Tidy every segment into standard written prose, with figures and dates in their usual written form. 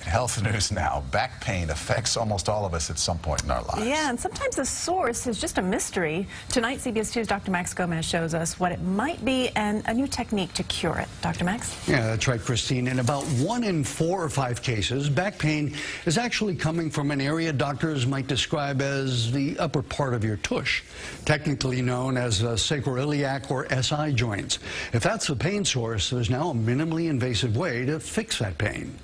Health news now. Back pain affects almost all of us at some point in our lives. Yeah, and sometimes the source is just a mystery. Tonight, CBS 2's Dr. Max Gomez shows us what it might be and a new technique to cure it. Dr. Max? Yeah, that's right, Christine. In about 1 in 4 or 5 cases, back pain is actually coming from an area doctors might describe as the upper part of your tush, technically known as the sacroiliac or SI joints. If that's the pain source, there's now a minimally invasive way to fix that pain.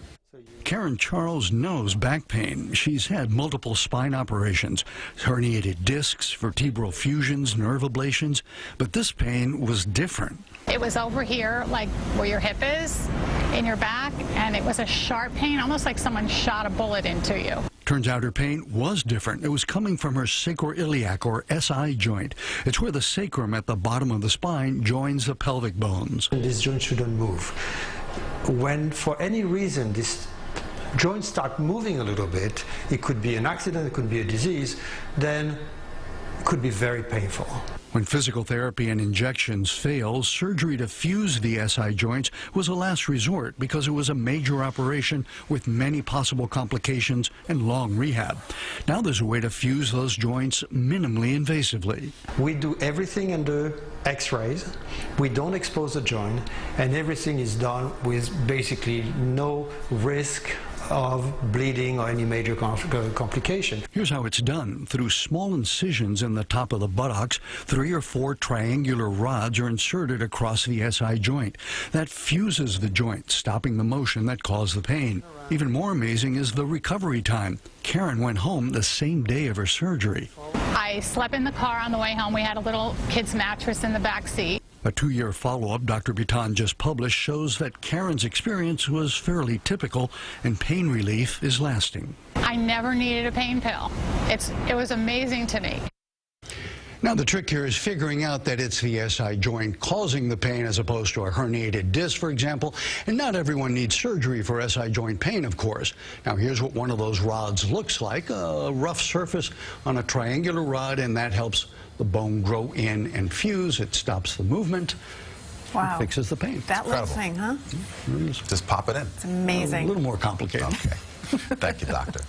Karen Charles knows back pain. She's had multiple spine operations, herniated discs, vertebral fusions, nerve ablations, but this pain was different. It was over here, like where your hip is, in your back, and it was a sharp pain, almost like someone shot a bullet into you. Turns out her pain was different. It was coming from her sacroiliac or SI joint. It's where the sacrum at the bottom of the spine joins the pelvic bones. This joint shouldn't move. When for any reason this joints start moving a little bit, it could be an accident, it could be a disease, then it could be very painful. When physical therapy and injections fail, surgery to fuse the SI joints was a last resort because it was a major operation with many possible complications and long rehab. Now there's a way to fuse those joints minimally invasively. We do everything under X-rays. We don't expose the joint, and everything is done with basically no risk of bleeding or any major complication. Here's how it's done. Through small incisions in the top of the buttocks, 3 or 4 triangular rods are inserted across the SI joint. That fuses the joint, stopping the motion that caused the pain. Even more amazing is the recovery time. Karen went home the same day of her surgery. I slept in the car on the way home. We had a little kid's mattress in the back seat. A 2-year follow-up Dr. Bitan just published shows that Karen's experience was fairly typical and pain relief is lasting. I never needed a pain pill. It was amazing to me. Now the trick here is figuring out that it's the SI joint causing the pain as opposed to a herniated disc, for example. And not everyone needs surgery for SI joint pain, of course. Now here's what one of those rods looks like, a rough surface on a triangular rod, and that helps the bone grow in and fuse. It stops the movement. Wow. It fixes the pain. That little thing, huh? Just pop it in. It's amazing. A little more complicated. Okay. Thank you, doctor.